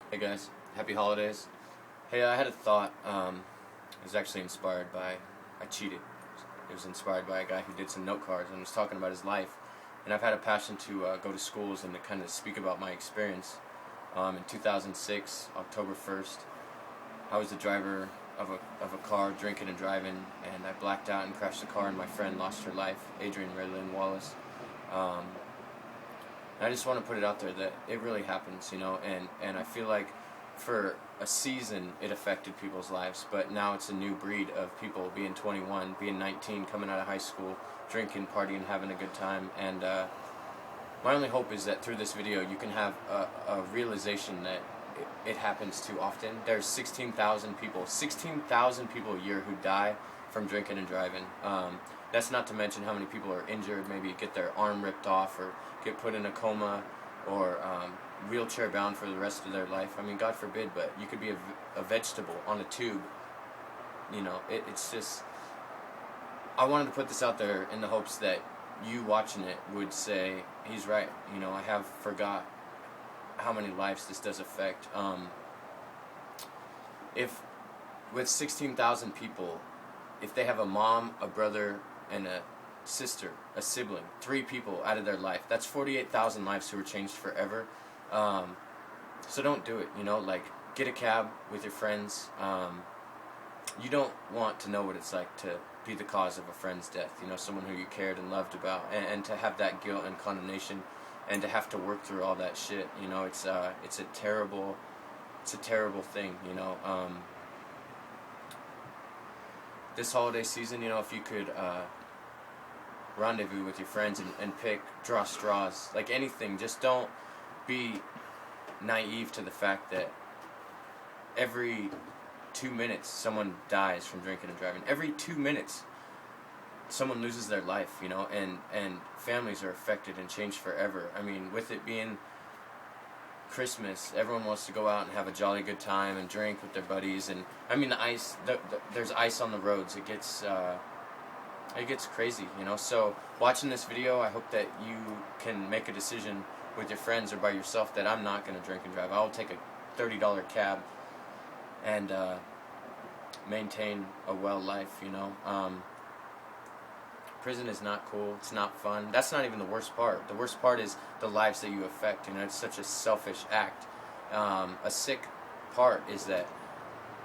Hey guys, happy holidays. Hey, I had a thought. It was actually inspired by, I cheated. It was inspired by a guy who did some note cards and was talking about his life. And I've had a passion to go to schools and to kind of speak about my experience. In 2006, October 1st, I was the driver of a car, drinking and driving, and I blacked out and crashed the car, and my friend lost her life, Adrianne Wallace. Um, I just want to put it out there that it really happens, and I feel like for a season it affected people's lives, but now it's a new breed of people being 21, being 19, coming out of high school, drinking, partying, having a good time, and my only hope is that through this video you can have a realization that it happens too often. There's 16,000 people a year who die from drinking and driving. That's not to mention how many people are injured, maybe get their arm ripped off or get put in a coma or wheelchair bound for the rest of their life. I mean, God forbid, but you could be a vegetable on a tube. It's just, I wanted to put this out there in the hopes that you watching it would say, he's right. I have forgot how many lives this does affect. If with 16,000 people, if they have a mom, a brother, and a sister, a sibling, 3 people out of their life, that's 48,000 lives who are changed forever. So don't do it, get a cab with your friends. You don't want to know what it's like to be the cause of a friend's death, someone who you cared and loved about, and to have that guilt and condemnation and to have to work through all that shit, it's a terrible thing, This holiday season, if you could rendezvous with your friends and draw straws, like anything, just don't be naive to the fact that every 2 minutes someone dies from drinking and driving. Every 2 minutes someone loses their life, and families are affected and changed forever. I mean, with it being Christmas, everyone wants to go out and have a jolly good time and drink with their buddies, and I mean there's ice on the roads. It gets crazy, So watching this video, I hope that you can make a decision with your friends or by yourself that I'm not going to drink and drive. I'll take a $30 cab and maintain a well life, Prison is not cool. It's not fun. That's not even the worst part. The worst part is the lives that you affect. It's such a selfish act. A sick part is that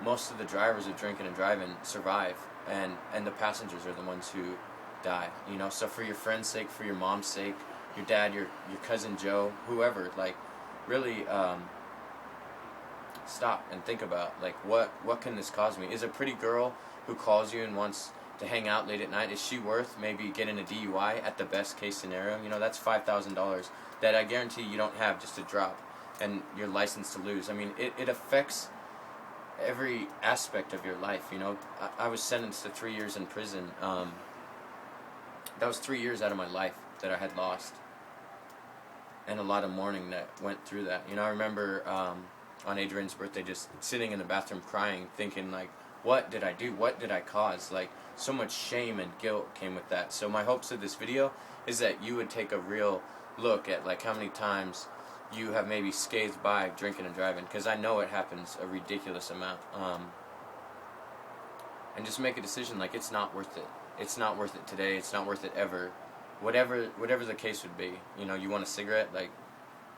most of the drivers of drinking and driving survive, and the passengers are the ones who die. So for your friend's sake, for your mom's sake, your dad, your cousin Joe, whoever, really stop and think about what can this cause me? Is a pretty girl who calls you and wants to hang out late at night, is she worth maybe getting a DUI at the best case scenario? That's $5,000 that I guarantee you don't have just to drop, and your license to lose. I mean, it affects every aspect of your life. I was sentenced to 3 years in prison. That was 3 years out of my life that I had lost, and a lot of mourning that went through that. I remember on Adrianne's birthday just sitting in the bathroom crying, thinking what did I do? What did I cause? So much shame and guilt came with that. So my hopes of this video is that you would take a real look at how many times you have maybe scathed by drinking and driving, because I know it happens a ridiculous amount. And just make a decision, it's not worth it. It's not worth it today. It's not worth it ever. Whatever the case would be. You want a cigarette?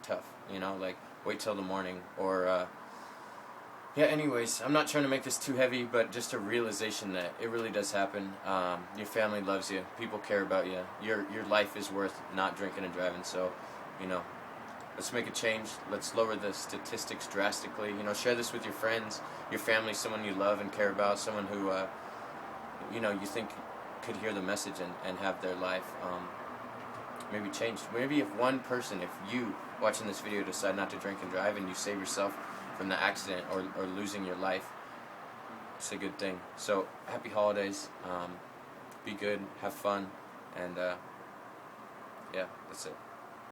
Tough. Wait till the morning, or yeah, anyways, I'm not trying to make this too heavy, but just a realization that it really does happen. Your family loves you. People care about you. Your life is worth not drinking and driving. So, let's make a change. Let's lower the statistics drastically. Share this with your friends, your family, someone you love and care about, someone who, you think could hear the message and have their life maybe changed. Maybe if you watching this video decide not to drink and drive and you save yourself from the accident or losing your life, it's a good thing. So happy holidays, be good, have fun, and yeah, that's it.